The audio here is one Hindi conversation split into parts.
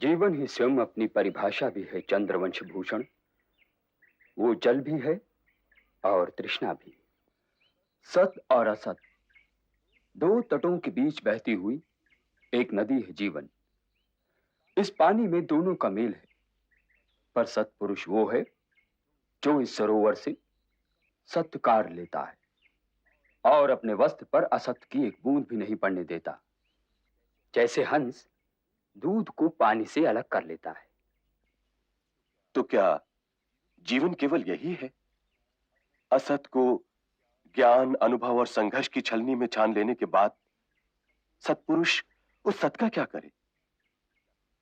जीवन ही स्वयं अपनी परिभाषा भी है चंद्रवंश भूषण। वो जल भी है और तृष्णा भी। सत और असत दो तटों के बीच बहती हुई एक नदी है जीवन। इस पानी में दोनों का मेल है, पर सत्पुरुष वो है जो इस सरोवर से सत्य कार लेता है और अपने वस्त्र पर असत्य की एक बूंद भी नहीं पड़ने देता। जैसे हंस दूध को पानी से अलग कर लेता है। तो क्या जीवन केवल यही है? असत को ज्ञान, अनुभव और संघर्ष की छलनी में छान लेने के बाद सत्पुरुष उस सत का क्या करे?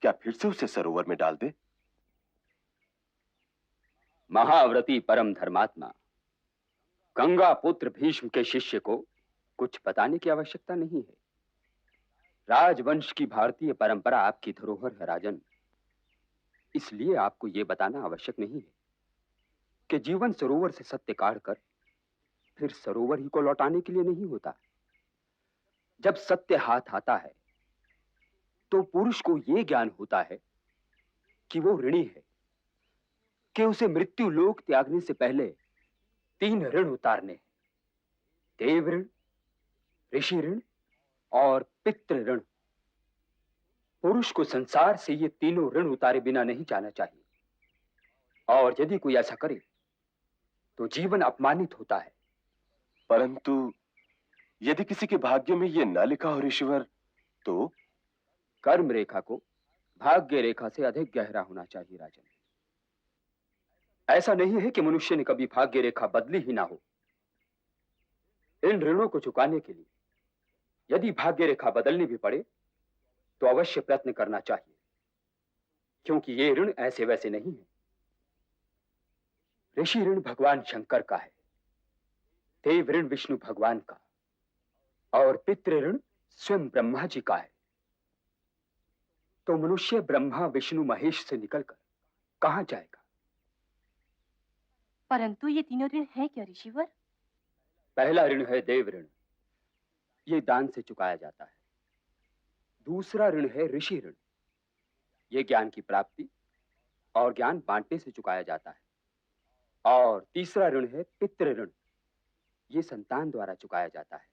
क्या फिर से उसे सरोवर में डाल दे? महाव्रती परम धर्मात्मा गंगा पुत्र भीष्म के शिष्य को कुछ बताने की आवश्यकता नहीं है। राजवंश की भारतीय परंपरा आपकी धरोहर है राजन। इसलिए आपको यह बताना आवश्यक नहीं है कि जीवन सरोवर से सत्य काढ़कर फिर सरोवर ही को लौटाने के लिए नहीं होता। जब सत्य हाथ आता है तो पुरुष को यह ज्ञान होता है कि वो ऋणी है, कि उसे मृत्यु लोक त्यागने से पहले 3 ऋण उतारने हैं। देव ऋण, ऋषि ऋण और पितृ ऋण। पुरुष को संसार से ये तीनों ऋण उतारे बिना नहीं जाना चाहिए, और यदि कोई ऐसा करे तो जीवन अपमानित होता है। परंतु यदि किसी के भाग्य में यह न लिखा हो ऋषिवर, तो कर्म रेखा को भाग्य रेखा से अधिक गहरा होना चाहिए राजन। ऐसा नहीं है कि मनुष्य ने कभी भाग्य रेखा बदली ही ना हो। इन ऋणों को चुकाने के लिए यदि भाग्य रेखा बदलनी भी पड़े तो अवश्य प्रयत्न करना चाहिए, क्योंकि ये ऋण ऐसे वैसे नहीं है। ऋषि ऋण भगवान शंकर का है, देव ऋण विष्णु भगवान का, और पितृ ऋण स्वयं ब्रह्मा जी का है। तो मनुष्य ब्रह्मा विष्णु महेश से निकलकर कहां जाएगा? परंतु ये तीनों ऋण है क्या ऋषिवर? पहला ऋण है देव ऋण, ये दान से चुकाया जाता है। दूसरा ऋण है ऋषि ऋण, ये ज्ञान की प्राप्ति और ज्ञान बांटने से चुकाया जाता है। और तीसरा ऋण है पितृ ऋण, ये संतान द्वारा चुकाया जाता है।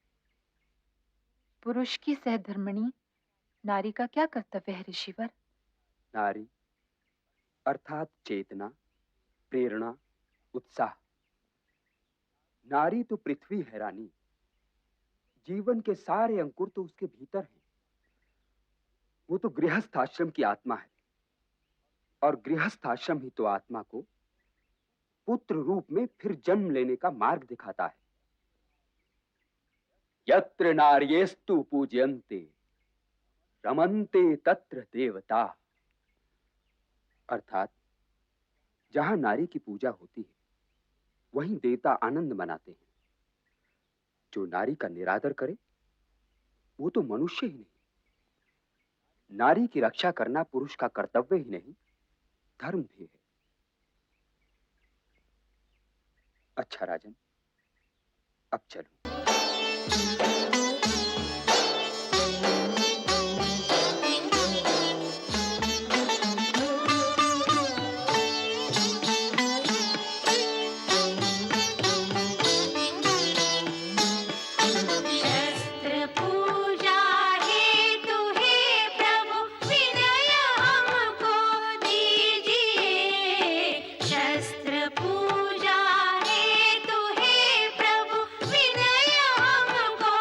पुरुष की सहधर्मिणी नारी का क्या कर्तव्य है ऋषिवर? नारी अर्थात चेतना, प्रेरणा, उत्साह। नारी तो पृथ्वी है रानी, जीवन के सारे अंकुर तो उसके भीतर हैं। वो तो गृहस्थ आश्रम की आत्मा है, और गृहस्थ आश्रम ही तो आत्मा को पुत्र रूप में फिर जन्म लेने का मार्ग दिखाता है। यत्र नार्येस्तु पूज्यन्ते रमन्ते तत्र देवता। अर्थात जहां नारी की पूजा होती है वहीं देवता आनंद मनाते हैं। जो नारी का निरादर करे वो तो मनुष्य ही नहीं। नारी की रक्षा करना पुरुष का कर्तव्य ही नहीं, धर्म भी है। अच्छा राजन, अब चलो। पूजा है तो हे प्रभु विनय हमको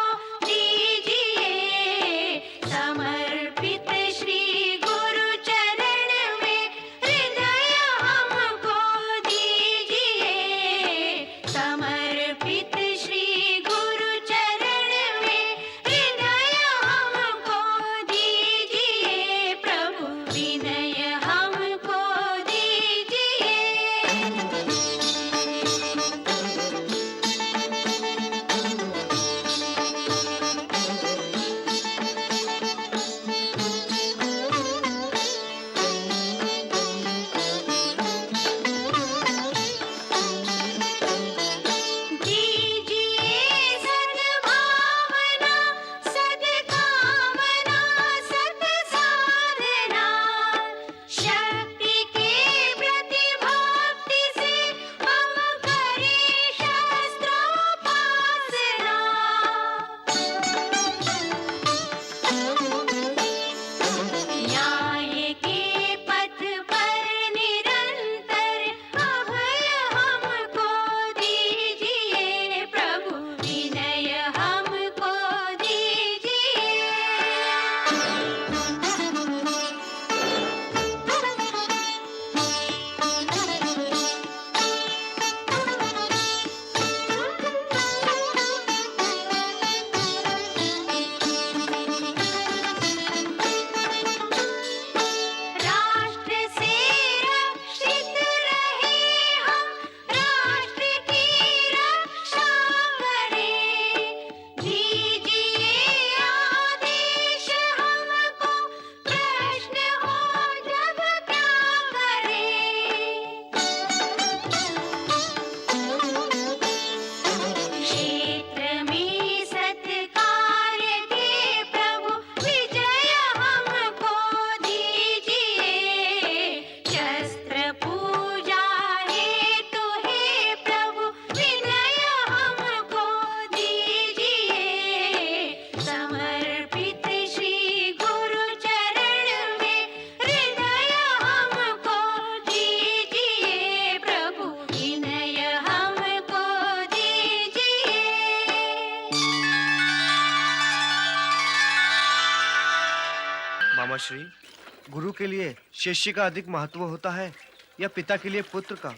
मामाश्री, गुरु के लिए शिष्य का अधिक महत्व होता है या पिता के लिए पुत्र का?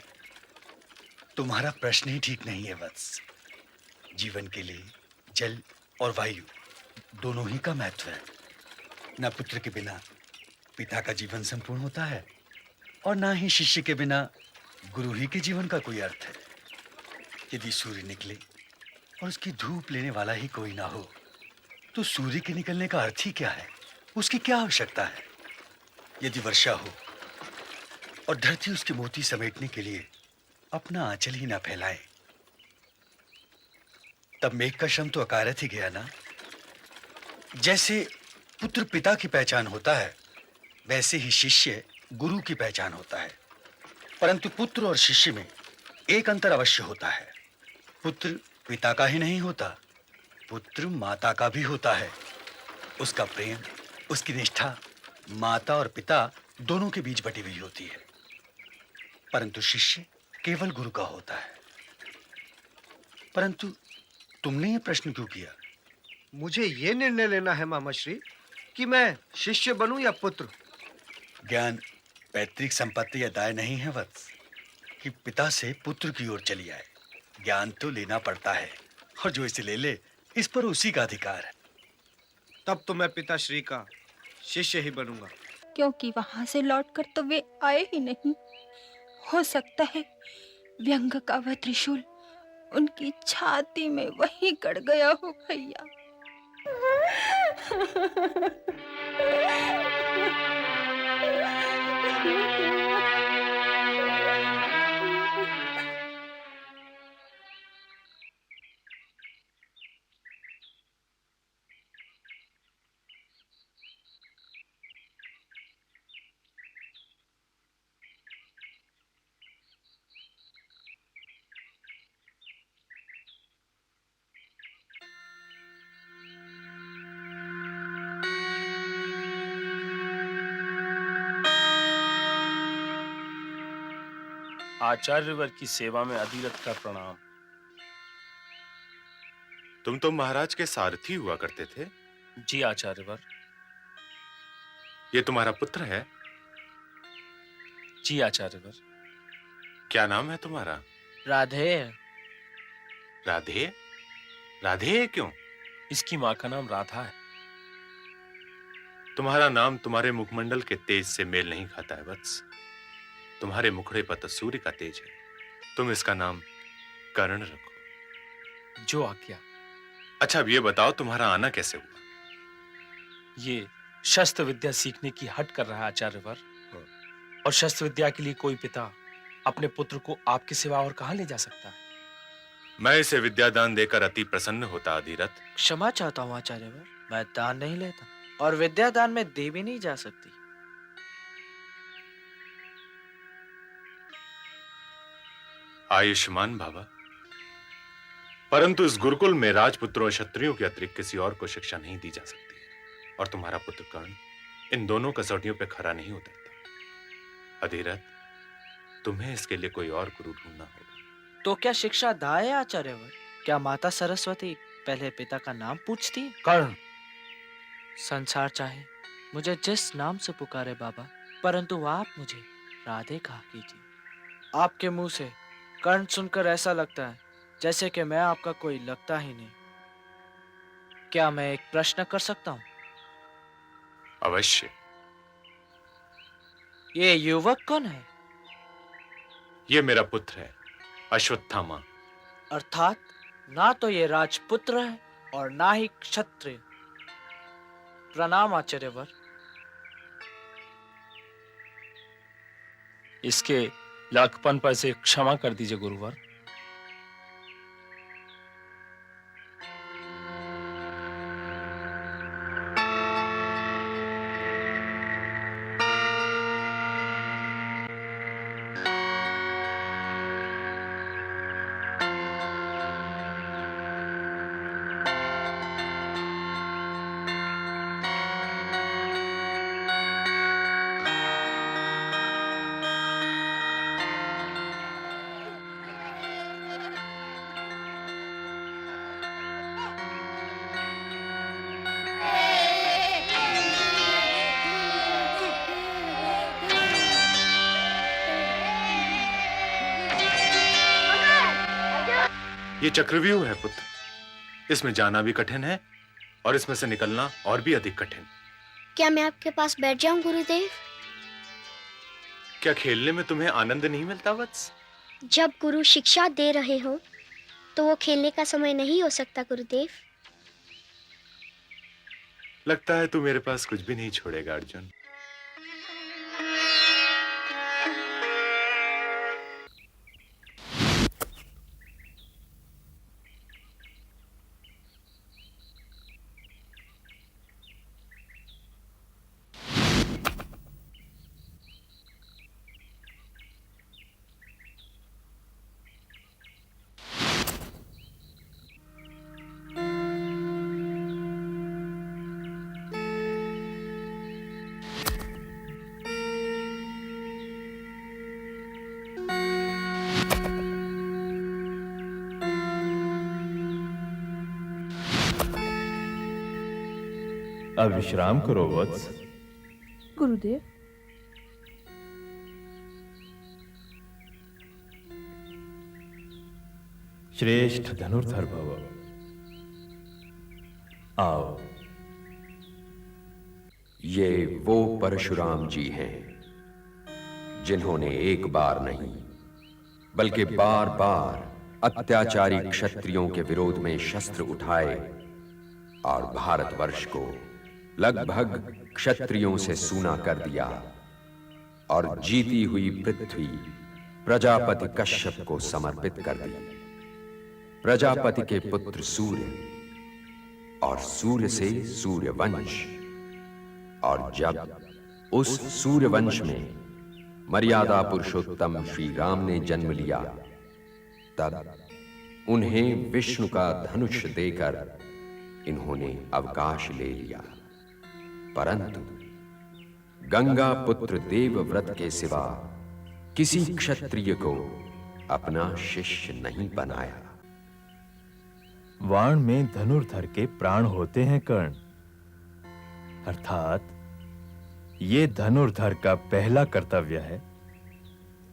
तुम्हारा प्रश्न ही ठीक नहीं है वत्स। जीवन के लिए जल और वायु दोनों ही का महत्व है। न पुत्र के बिना पिता का जीवन संपूर्ण होता है और ना ही शिष्य के बिना गुरु ही के जीवन का कोई अर्थ है। यदि सूर्य निकले और उसकी धूप लेने वाला ही कोई ना हो तो सूर्य के निकलने का अर्थ ही क्या है? उसकी क्या आवश्यकता है? यदि वर्षा हो और धरती उसके मोती समेटने के लिए अपना आंचल ही ना फैलाए तब मेघ का श्रम तो अकारथ ही गया ना। जैसे पुत्र पिता की पहचान होता है वैसे ही शिष्य गुरु की पहचान होता है। परंतु पुत्र और शिष्य में एक अंतर अवश्य होता है। पुत्र पिता का ही नहीं होता, पुत्र माता का भी होता है। उसका प्रेम, उसकी निष्ठा माता और पिता दोनों के बीच बटी हुई होती है। परंतु शिष्य केवल गुरु का होता है। परंतु तुमने ये प्रश्न क्यों किया? मुझे ये निर्णय लेना है मामाश्री कि मैं शिष्य बनूं या पुत्र। ज्ञान पैतृक संपत्ति या दाय नहीं है वत्स कि पिता से पुत्र की ओर चली आए। ज्ञान तो लेना पड़ता है और जो इसे ले ले इस पर उसी का अधिकार है। तब तो मैं पिताश्री का शिष्य ही बनूंगा। क्योंकि वहां से लौटकर तो वे आए ही नहीं। हो सकता है व्यंग का वह त्रिशूल उनकी छाती में वहीं गड़ गया हो भैया। आचार्यवर की सेवा में अधिरथ का प्रणाम। तुम तो महाराज के सारथी हुआ करते थे। जी आचार्यवर। ये तुम्हारा पुत्र है? जी आचार्यवर। क्या नाम है तुम्हारा? राधे। राधे? राधे क्यों? इसकी माँ का नाम राधा है। तुम्हारा नाम तुम्हारे मुखमंडल के तेज से मेल नहीं खाता है वत्स। तुम्हारे मुखड़े पर तो सूर्य का तेज है। तुम इसका नाम कर्ण रखो। जो आज्ञा। अच्छा अब ये बताओ तुम्हारा आना कैसे हुआ? ये शस्त्र विद्या सीखने की हट कर रहा है आचार्यवर। और शस्त्र विद्या के लिए कोई पिता अपने पुत्र को आपके सिवा और कहां ले जा सकता है? मैं इसे विद्यादान देकर अति प्रसन्न होता अधिरथ। क्षमा चाहता हूँ आचार्यवर, मैं दान नहीं लेता और विद्यादान में दे भी नहीं जा सकती। आयुष्मान बाबा। परंतु इस गुरुकुल में राजपुत्रों और क्षत्रियों के अतिरिक्त किसी और को शिक्षा नहीं दी जा सकती और तुम्हारा पुत्र कर्ण इन दोनों कसौटियों पे खरा नहीं उतरता। अधिरथ, तुम्हें इसके लिए कोई और गुरु ढूंढना होगा। तो क्या शिक्षा दाय है आचार्यवर? क्या माता सरस्वती पहले पिता का नाम पूछती है? कर्ण। संसार चाहे मुझे जिस नाम से पुकारे बाबा, परंतु आप मुझे राधे कहा कीजिए। आपके मुंह से कर्ण सुनकर ऐसा लगता है जैसे कि मैं आपका कोई लगता ही नहीं। क्या मैं एक प्रश्न कर सकता हूँ? अवश्य। ये युवक कौन है? ये मेरा पुत्र है अश्वत्थामा। अर्थात ना तो ये राजपुत्र है और ना ही क्षत्रिय। प्रणाम आचार्यवर। इसके लाखपन पर से क्षमा कर दीजिए गुरुवर। ये चक्रव्यूह है पुत्र। इसमें जाना भी कठिन है और इसमें से निकलना और भी अधिक कठिन। क्या मैं आपके पास बैठ जाऊं गुरुदेव? क्या खेलने में तुम्हें आनंद नहीं मिलता वत्स? जब गुरु शिक्षा दे रहे हो तो वो खेलने का समय नहीं हो सकता गुरुदेव। लगता है तू मेरे पास कुछ भी नहीं छोड़ेगा अर्जुन। अब विश्राम करो वत्स। गुरुदेव, श्रेष्ठ धनुर्धर भव। आओ। ये वो परशुराम जी हैं जिन्होंने एक बार नहीं बल्कि बार बार अत्याचारी क्षत्रियों के विरोध में शस्त्र उठाए और भारतवर्ष को लगभग क्षत्रियों से सूना कर दिया और जीती हुई पृथ्वी प्रजापति कश्यप को समर्पित कर दी। प्रजापति के पुत्र सूर्य और सूर्य से सूर्यवंश, और जब उस सूर्यवंश में मर्यादा पुरुषोत्तम श्री राम ने जन्म लिया, तब उन्हें विष्णु का धनुष देकर इन्होंने अवकाश ले लिया। परंतु गंगा पुत्र देवव्रत के सिवा किसी क्षत्रिय को अपना शिष्य नहीं बनाया। वाण में धनुर्धर के प्राण होते हैं कर्ण, अर्थात ये धनुर्धर का पहला कर्तव्य है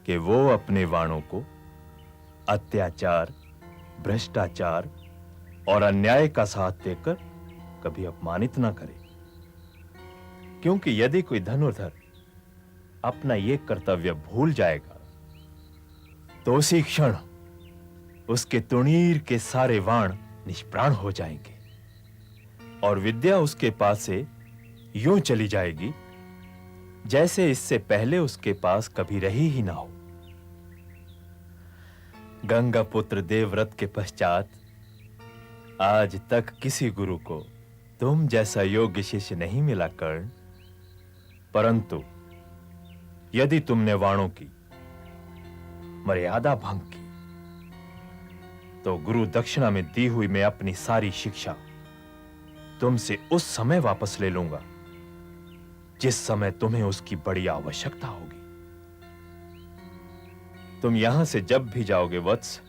कि वो अपने वाणों को अत्याचार, भ्रष्टाचार और अन्याय का साथ देकर कभी अपमानित ना करे, क्योंकि यदि कोई धनुर्धर अपना ये कर्तव्य भूल जाएगा तो उसी क्षण उसके तुणीर के सारे वाण निष्प्राण हो जाएंगे और विद्या उसके पास से यूं चली जाएगी जैसे इससे पहले उसके पास कभी रही ही ना हो। गंगा पुत्र देवव्रत के पश्चात आज तक किसी गुरु को तुम जैसा योग्य शिष्य नहीं मिला कर्ण, परंतु यदि तुमने वाणों की मर्यादा भंग की तो गुरु दक्षिणा में दी हुई मैं अपनी सारी शिक्षा तुमसे उस समय वापस ले लूंगा जिस समय तुम्हें उसकी बड़ी आवश्यकता होगी। तुम यहां से जब भी जाओगे वत्स,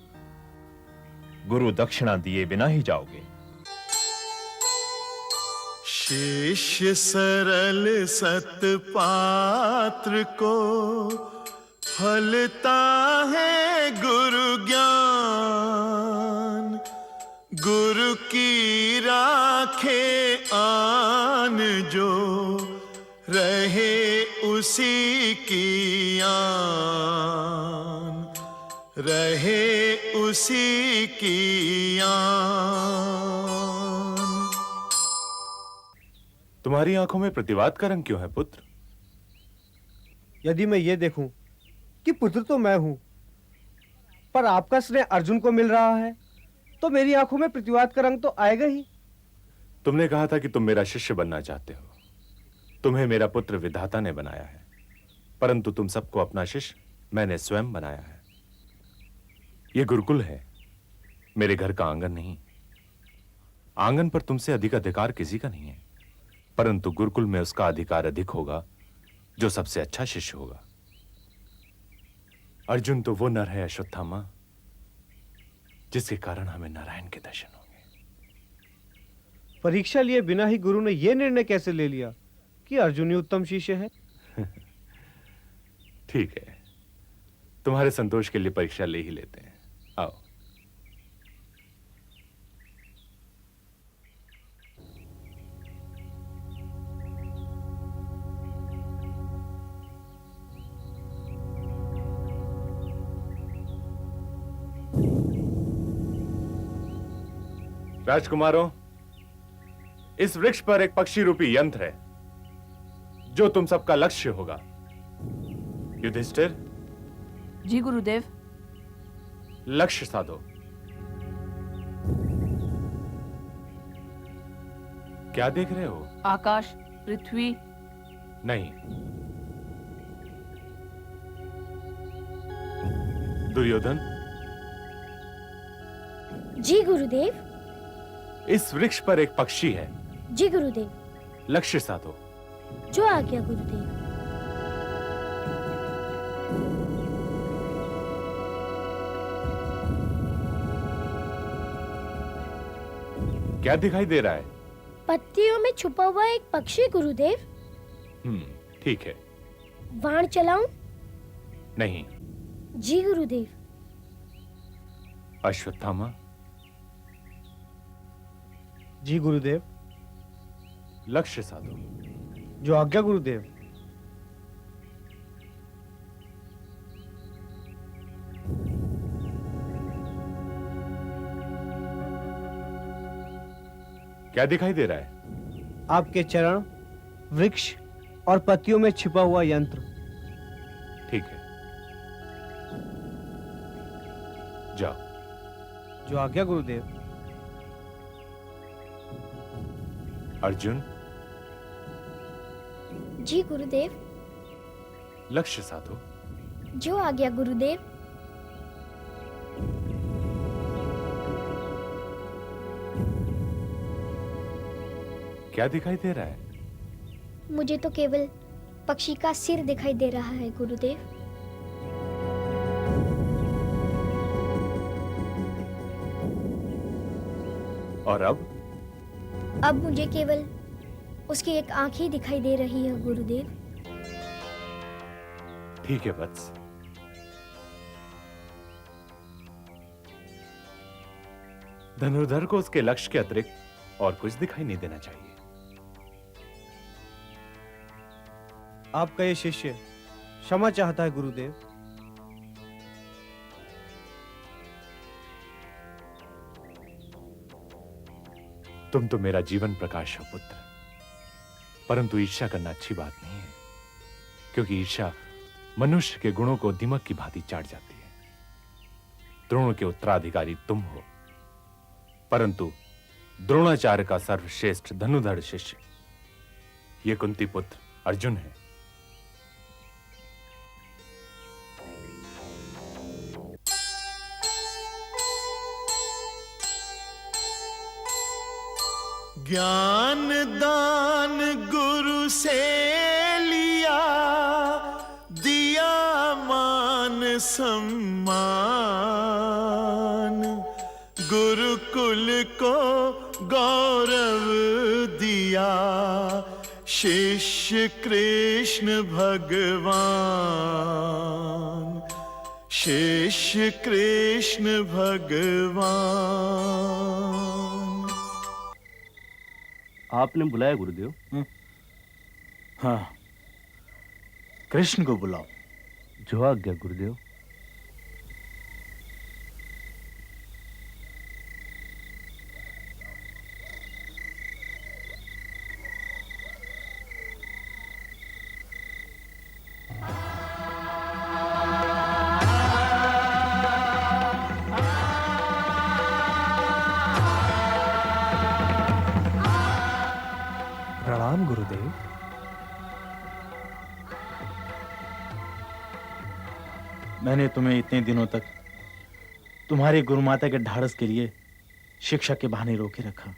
गुरु दक्षिणा दिए बिना ही जाओगे। शिष्य सरल सतपात्र को फलता है गुरु ज्ञान। गुरु की राखे आन जो रहे उसी की आन, रहे उसी की आन। तुम्हारी आंखों में प्रतिवाद का रंग क्यों है पुत्र? यदि मैं ये देखूं कि पुत्र तो मैं हूं, पर आपका स्नेह अर्जुन को मिल रहा है, तो मेरी आंखों में प्रतिवाद का रंग तो आएगा ही। तुमने कहा था कि तुम मेरा शिष्य बनना चाहते हो। तुम्हें मेरा पुत्र विधाता ने बनाया है, परंतु तुम सबको अपना शिष्य मैंने स्वयं बनाया है। यह गुरुकुल है, मेरे घर का आंगन नहीं। आंगन पर तुमसे अधिक अधिकार किसी का नहीं है, परंतु गुरुकुल में उसका अधिकार अधिक होगा जो सबसे अच्छा शिष्य होगा। अर्जुन तो वो नर है अश्वत्थामा जिसके कारण हमें नारायण के दर्शन होंगे। परीक्षा लिए बिना ही गुरु ने यह निर्णय कैसे ले लिया कि अर्जुन ही उत्तम शिष्य है? ठीक है, तुम्हारे संतोष के लिए परीक्षा ले ही लेते हैं। आओ। राजकुमारों, इस वृक्ष पर एक पक्षी रूपी यंत्र है जो तुम सबका लक्ष्य होगा। युधिष्ठिर, जी गुरुदेव। लक्ष्य साधो। क्या देख रहे हो? आकाश, पृथ्वी। नहीं। दुर्योधन, जी गुरुदेव। इस वृक्ष पर एक पक्षी है। जी गुरुदेव। लक्ष्य साधो। जो आज्ञा गुरुदेव। क्या दिखाई दे रहा है? पत्तियों में छुपा हुआ एक पक्षी गुरुदेव। ठीक है। बाण चलाऊं? नहीं। जी गुरुदेव। अश्वत्थामा, जी गुरुदेव। लक्ष्य साधो। जो आज्ञा गुरुदेव। क्या दिखाई दे रहा है? आपके चरण, वृक्ष और पत्तियों में छिपा हुआ यंत्र। ठीक है, जाओ। जो आज्ञा गुरुदेव। अर्जुन, जी गुरुदेव। लक्ष्य साधो। जो आज्ञा गुरुदेव। क्या दिखाई दे रहा है? मुझे तो केवल पक्षी का सिर दिखाई दे रहा है गुरुदेव। और अब मुझे केवल उसकी एक आंख ही दिखाई दे रही है गुरुदेव। ठीक है वत्स। धनुर्धर को उसके लक्ष्य के अतिरिक्त और कुछ दिखाई नहीं देना चाहिए। आपका ये शिष्य क्षमा चाहता है गुरुदेव। तुम तो मेरा जीवन प्रकाश हो पुत्र, परंतु ईर्ष्या करना अच्छी बात नहीं है, क्योंकि ईर्ष्या मनुष्य के गुणों को दीमक की भांति चाट जाती है। द्रोण के उत्तराधिकारी तुम हो, परंतु द्रोणाचार्य का सर्वश्रेष्ठ धनुधर शिष्य ये कुंती पुत्र अर्जुन है। ज्ञान दान गुरु से लिया, दिया मान सम्मान, गुरुकुल को गौरव दिया, शिष्य कृष्ण भगवान, शिष्य कृष्ण भगवान। आपने बुलाया गुरुदेव? हाँ, कृष्ण को बुलाओ। जो आज्ञा गुरुदेव। प्रणाम गुरुदेव। मैंने तुम्हें इतने दिनों तक तुम्हारी गुरुमाता के ढाढ़स के लिए शिक्षा के बहाने रोके रखा,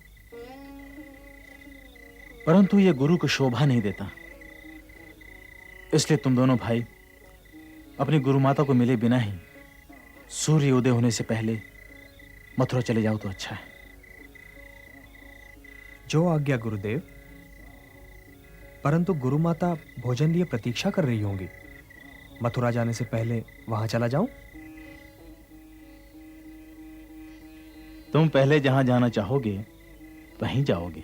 परंतु यह गुरु को शोभा नहीं देता। इसलिए तुम दोनों भाई अपनी गुरुमाता को मिले बिना ही सूर्य उदय होने से पहले मथुरा चले जाओ तो अच्छा है। जो आज्ञा गुरुदेव। परंतु गुरुमाता भोजन लिए प्रतीक्षा कर रही होंगी। मथुरा जाने से पहले वहां चला जाऊं? तुम पहले जहां जाना चाहोगे वहीं जाओगे।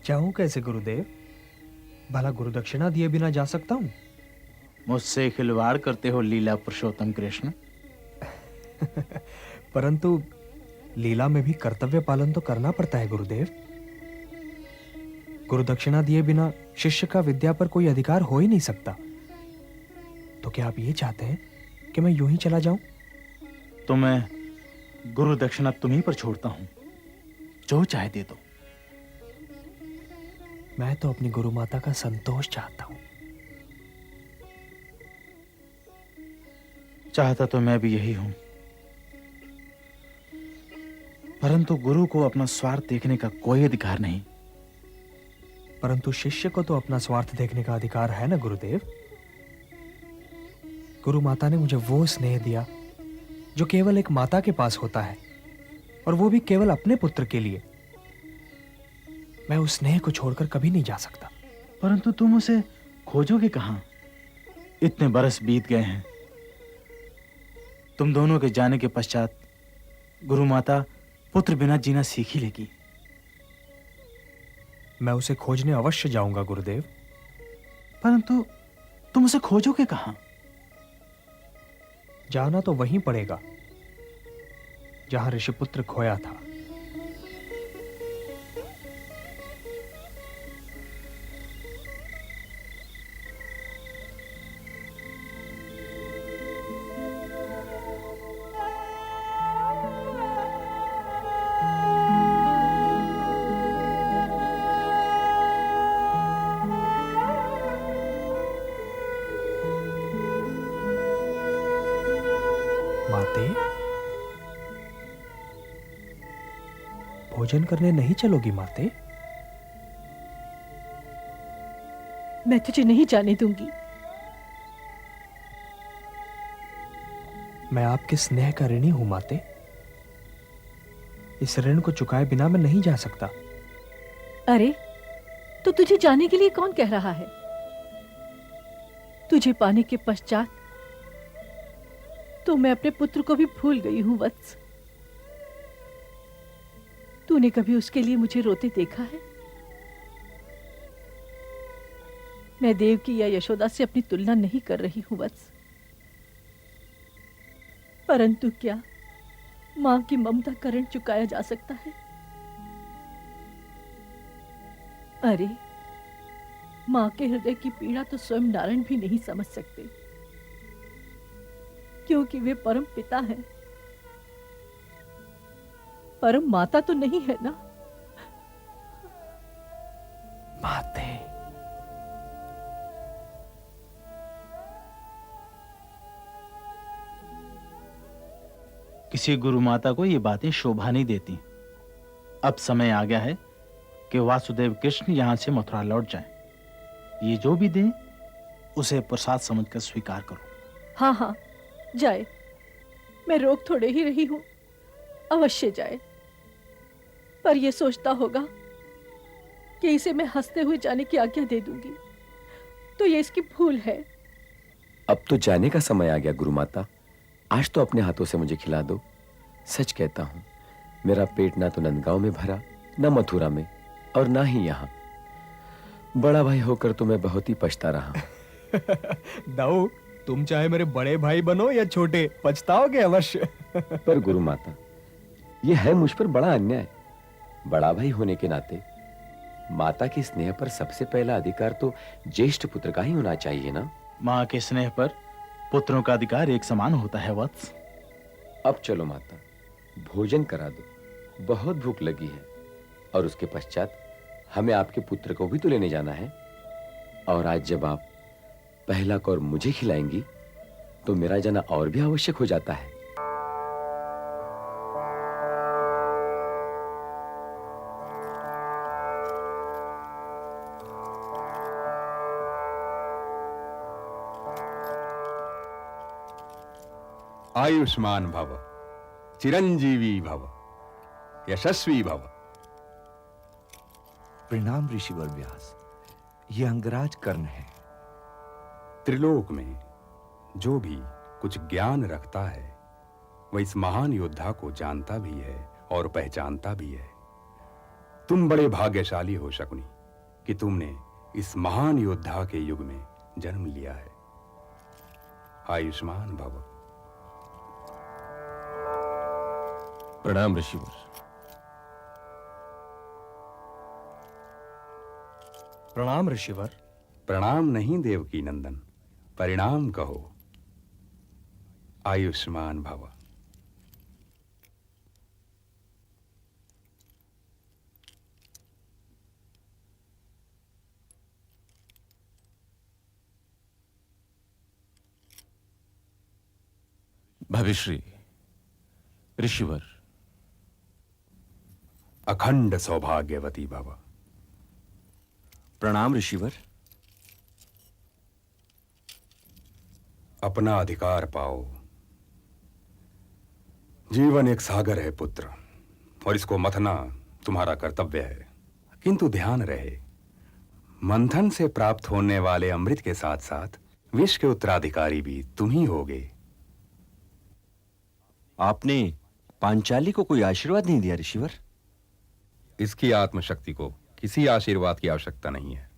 जाऊं कैसे गुरुदेव? भला गुरुदक्षिणा दिए बिना जा सकता हूं? मुझसे खिलवाड़ करते हो लीला पुरुषोत्तम कृष्ण। परंतु लीला में भी कर्तव्य पालन तो करना पड़ता है गुरुदेव। गुरु दक्षिणा दिए बिना शिष्य का विद्या पर कोई अधिकार हो ही नहीं सकता। तो क्या आप ये चाहते हैं कि मैं यूं ही चला जाऊं? तो मैं गुरु दक्षिणा तुम्हीं पर छोड़ता हूं, जो चाहे दे दो। मैं तो अपनी गुरु माता का संतोष चाहता हूं। चाहता तो मैं भी यही हूं, परंतु गुरु को अपना स्वार्थ देखने का कोई अधिकार नहीं। परंतु शिष्य को तो अपना स्वार्थ देखने का अधिकार है ना गुरुदेव। गुरु माता ने मुझे वो स्नेह दिया जो केवल एक माता के पास होता है, और वो भी केवल अपने पुत्र के लिए। मैं उस स्नेह को छोड़कर कभी नहीं जा सकता। परंतु तुम उसे खोजोगे कहां? इतने बरस बीत गए हैं। तुम दोनों के जाने के पश्चात गुरु माता पुत्र बिना जीना सीख ही लेगी। मैं उसे खोजने अवश्य जाऊंगा गुरुदेव। परंतु तुम उसे खोजोगे कहां? जाना तो वहीं पड़ेगा जहां ऋषिपुत्र खोया था। माते, भोजन करने नहीं चलोगी माते? मैं तुझे नहीं जाने दूंगी। मैं आपके स्नेह का ऋणी हूं माते। इस ऋण को चुकाए बिना मैं नहीं जा सकता। अरे, तो तुझे जाने के लिए कौन कह रहा है? तुझे पाने के पश्चात तो मैं अपने पुत्र को भी भूल गई हूं वत्स। तूने कभी उसके लिए मुझे रोते देखा है? मैं देवकी या यशोदा से अपनी तुलना नहीं कर रही हूं वत्स, परंतु क्या मां की ममता का ऋण चुकाया जा सकता है? अरे, मां के हृदय की पीड़ा तो स्वयं नारायण भी नहीं समझ सकते, क्योंकि वे परम पिता हैं, परम माता तो नहीं है ना। माते, किसी गुरु माता को ये बातें शोभा नहीं देती। अब समय आ गया है कि वासुदेव कृष्ण यहां से मथुरा लौट जाएं। ये जो भी दें उसे प्रसाद समझकर स्वीकार करो। हाँ हाँ, जाए। मैं रोक थोड़े ही रही हूं, अवश्य जाए। पर यह सोचता होगा कि इसे मैं हंसते हुए जाने की आज्ञा दे दूंगी, तो ये इसकी भूल है। अब तो जाने का समय आ गया गुरु माता। आज तो अपने हाथों से मुझे खिला दो। सच कहता हूं, मेरा पेट ना तो नंदगांव में भरा, ना मथुरा में, और ना ही यहाँ। बड़ा भाई होकर तो मैं बहुत ही पछता रहा। दाऊ, तुम चाहे मेरे बड़े भाई बनो या छोटे, पछताओगे अवश्य। पर गुरु माता, यह है मुझ पर बड़ा अन्याय। बड़ा भाई होने के नाते माता के स्नेह पर सबसे पहला अधिकार तो ज्येष्ठ पुत्र का ही होना चाहिए ना। माँ के स्नेह पर पुत्रों का अधिकार एक समान होता है वत्स। अब चलो माता, भोजन करा दो, बहुत भूख लगी है। और उसके पश्चात हमें आपके पुत्र को भी तो लेने जाना है। और आज जब आप पहला कौर मुझे खिलाएंगी तो मेरा जाना और भी आवश्यक हो जाता है। आयुष्मान भव, चिरंजीवी भव, यशस्वी भव। प्रणाम ऋषिवर व्यास, ये अंगराज कर्ण है। त्रिलोक में जो भी कुछ ज्ञान रखता है वह इस महान योद्धा को जानता भी है और पहचानता भी है। तुम बड़े भाग्यशाली हो शकुनी कि तुमने इस महान योद्धा के युग में जन्म लिया है। आयुष्मान भव। प्रणाम ऋषिवर। प्रणाम ऋषिवर। प्रणाम नहीं देवकी नंदन, परिणाम कहो। आयुष्मान भव। भविश्री ऋषिवर। अखंड सौभाग्यवती भव। प्रणाम ऋषिवर। अपना अधिकार पाओ। जीवन एक सागर है पुत्र, और इसको मथना तुम्हारा कर्तव्य है। किंतु ध्यान रहे, मंथन से प्राप्त होने वाले अमृत के साथ साथ विष के उत्तराधिकारी भी तुम ही होगे। आपने पांचाली को कोई आशीर्वाद नहीं दिया ऋषिवर? इसकी आत्मशक्ति को किसी आशीर्वाद की आवश्यकता नहीं है।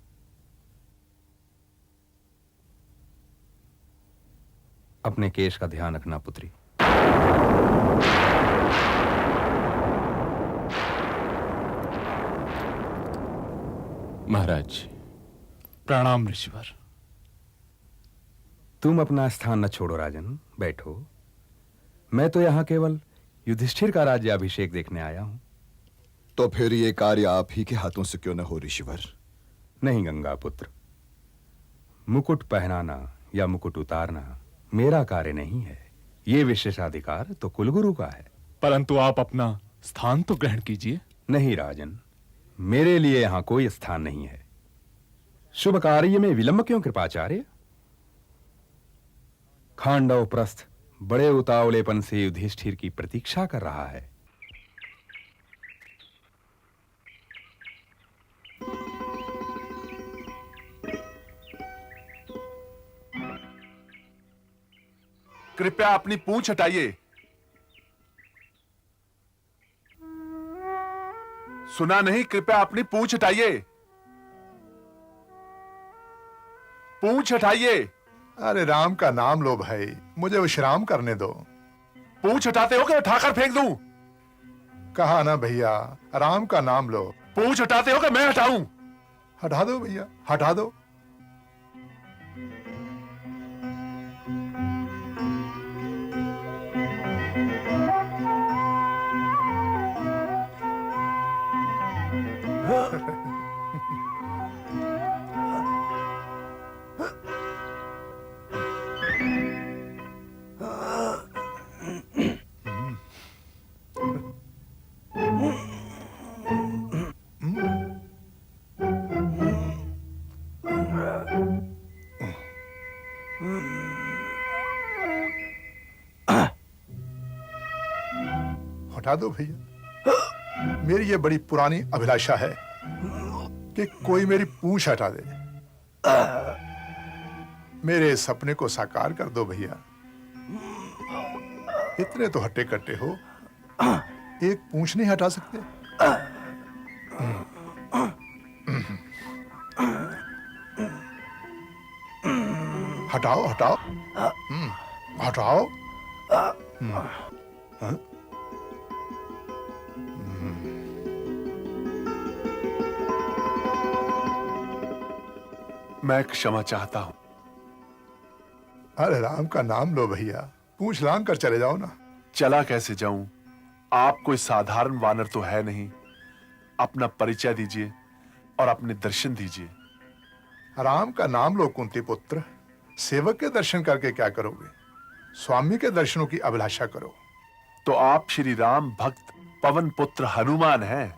अपने केश का ध्यान रखना पुत्री। महाराज। प्रणाम ऋषिवर। तुम अपना स्थान न छोड़ो राजन, बैठो। मैं तो यहां केवल युधिष्ठिर का राज्याभिषेक देखने आया हूं। तो फिर ये कार्य आप ही के हाथों से क्यों न हो ऋषिवर? नहीं गंगा पुत्र, मुकुट पहनाना या मुकुट उतारना मेरा कार्य नहीं है। ये विशेषाधिकार तो कुलगुरु का है। परंतु आप अपना स्थान तो ग्रहण कीजिए। नहीं राजन, मेरे लिए यहां कोई स्थान नहीं है। शुभ कार्य में विलंब क्यों कृपाचार्य? खांडव प्रस्थ बड़े उतावलेपन से युधिष्ठिर की प्रतीक्षा कर रहा है। कृपया अपनी पूंछ हटाइए। सुना नहीं? कृपया अपनी पूंछ हटाइए। पूंछ हटाइए। अरे राम का नाम लो भाई, मुझे विश्राम करने दो। पूंछ हटाते हो कि उठाकर फेंक दूं? कहा ना भैया, राम का नाम लो। पूंछ हटाते हो कि मैं हटाऊं? हटा दो भैया, हटा दो। हटा दो भैया। मेरी ये बड़ी पुरानी अभिलाषा है कि कोई मेरी पूंछ हटा दे। मेरे सपने को साकार कर दो भैया। इतने तो हट्टे कट्टे हो, एक पूंछ नहीं हटा सकते? हटाओ हटाओ। हटाओ। हाँ? मैं क्षमा चाहता हूं। अरे राम का नाम लो भैया, पूंछ लांग कर चले जाओ ना। चला कैसे जाऊं? आप कोई साधारण वानर तो है नहीं। अपना परिचय दीजिए और अपने दर्शन दीजिए। राम का नाम लो कुंती पुत्र। सेवक के दर्शन करके क्या करोगे? स्वामी के दर्शनों की अभिलाषा करो। तो आप श्री राम भक्त पवन पुत्र हनुमान हैं।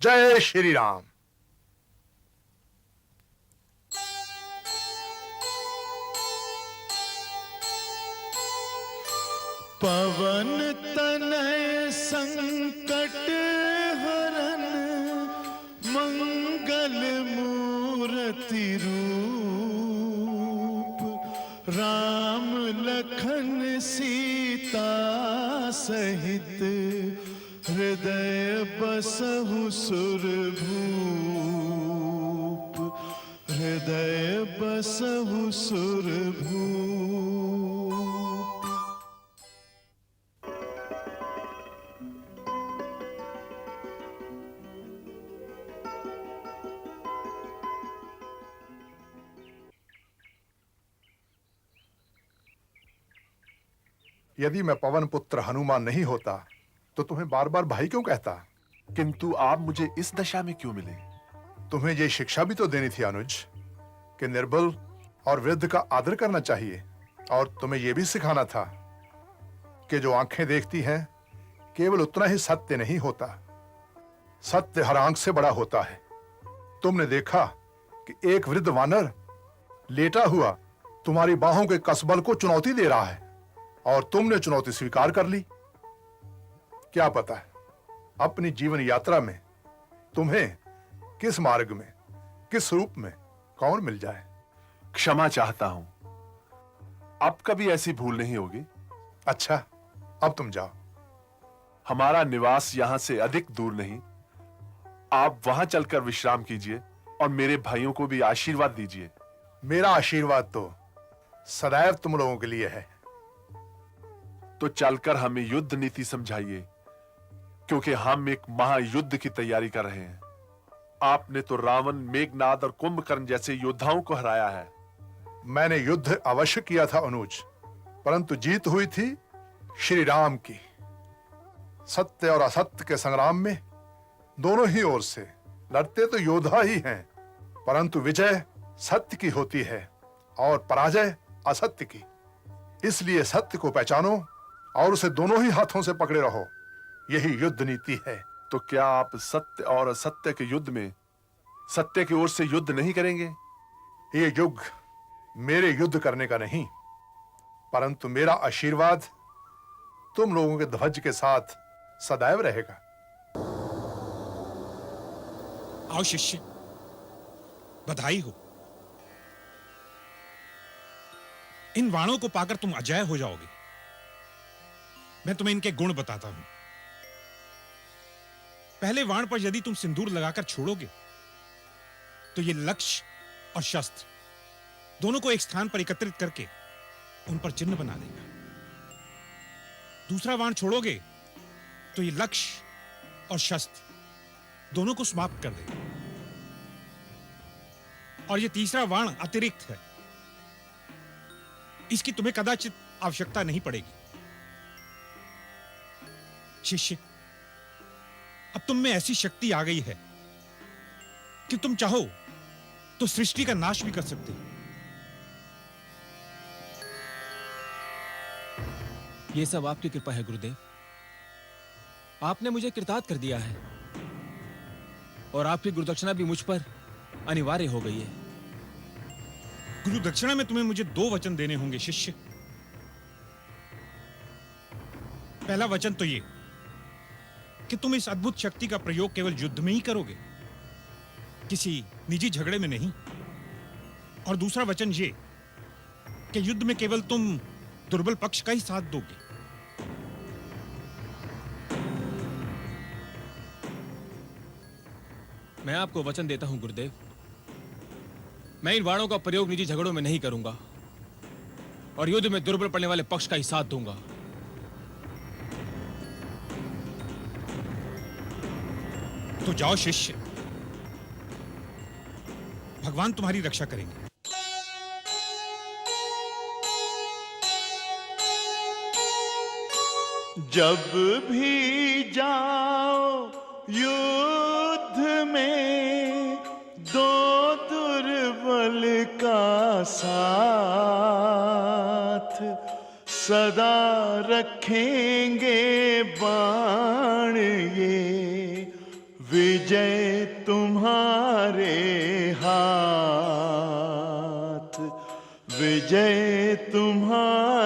जय श्री राम। पवन तनय संकट हरन मंगल मूर्ति रूप लखन सीता सहित हृदय बसहु सुरभूप, हृदय बसहु सुरभूप। यदि मैं पवन पुत्र हनुमान नहीं होता तो तुम्हें बार बार भाई क्यों कहता? किंतु आप मुझे इस दशा में क्यों मिले? तुम्हें यह शिक्षा भी तो देनी थी अनुज कि निर्बल और वृद्ध का आदर करना चाहिए, और तुम्हें यह भी सिखाना था कि जो आंखें देखती हैं केवल उतना ही सत्य नहीं होता, सत्य हर आंख से बड़ा होता है। तुमने देखा कि एक वृद्ध वानर लेटा हुआ तुम्हारी बाहों के कसबल को चुनौती दे रहा है और तुमने चुनौती स्वीकार कर ली। क्या पता है अपनी जीवन यात्रा में तुम्हें किस मार्ग में, किस रूप में कौन मिल जाए। क्षमा चाहता हूं, अब कभी ऐसी भूल नहीं होगी। अच्छा, अब तुम जाओ। हमारा निवास यहां से अधिक दूर नहीं, आप वहां चलकर विश्राम कीजिए और मेरे भाइयों को भी आशीर्वाद दीजिए। मेरा आशीर्वाद तो सदैव तुम लोगों के लिए है। तो चलकर हमें युद्ध नीति समझाइए, क्योंकि हम एक महायुद्ध की तैयारी कर रहे हैं। आपने तो रावण, मेघनाद और कुंभकर्ण जैसे योद्धाओं को हराया है। मैंने युद्ध अवश्य किया था अनुज, परंतु जीत हुई थी श्री राम की। सत्य और असत्य के संग्राम में दोनों ही ओर से लड़ते तो योद्धा ही हैं, परंतु विजय सत्य की होती है और पराजय असत्य की। इसलिए सत्य को पहचानो और उसे दोनों ही हाथों से पकड़े रहो, यही युद्ध नीति है। तो क्या आप सत्य और असत्य के युद्ध में सत्य की ओर से युद्ध नहीं करेंगे? ये युग मेरे युद्ध करने का नहीं, परंतु मेरा आशीर्वाद तुम लोगों के ध्वज के साथ सदैव रहेगा। आओ शिष्य, बधाई हो। इन वाणों को पाकर तुम अजय हो जाओगे। मैं तुम्हें इनके गुण बताता हूं। पहले वाण पर यदि तुम सिंदूर लगाकर छोड़ोगे तो ये लक्ष्य और शस्त्र दोनों को एक स्थान पर एकत्रित करके उन पर चिन्ह बना देगा। दूसरा वाण छोड़ोगे तो ये लक्ष्य और शस्त्र दोनों को समाप्त कर देगा। और ये तीसरा वाण अतिरिक्त है, इसकी तुम्हें कदाचित आवश्यकता नहीं पड़ेगी। शिष्य, अब तुम में ऐसी शक्ति आ गई है कि तुम चाहो तो सृष्टि का नाश भी कर सकते हो। यह सब आपकी कृपा है गुरुदेव। आपने मुझे कृतार्थ कर दिया है और आपकी गुरुदक्षिणा भी मुझ पर अनिवार्य हो गई है। गुरु दक्षिणा में तुम्हें मुझे 2 वचन देने होंगे शिष्य। पहला वचन तो ये कि तुम इस अद्भुत शक्ति का प्रयोग केवल युद्ध में ही करोगे, किसी निजी झगड़े में नहीं। और दूसरा वचन ये कि युद्ध में केवल तुम दुर्बल पक्ष का ही साथ दोगे। मैं आपको वचन देता हूं गुरुदेव, मैं इन वाणों का प्रयोग निजी झगड़ों में नहीं करूंगा और युद्ध में दुर्बल पड़ने वाले पक्ष का ही साथ दूंगा। तो जाओ शिष्य, भगवान तुम्हारी रक्षा करेंगे। जब भी जाओ युद्ध में दो दुर्बल का साथ, सदा रखेंगे बाण ये, विजय तुम्हारे हाथ, विजय तुम्हारे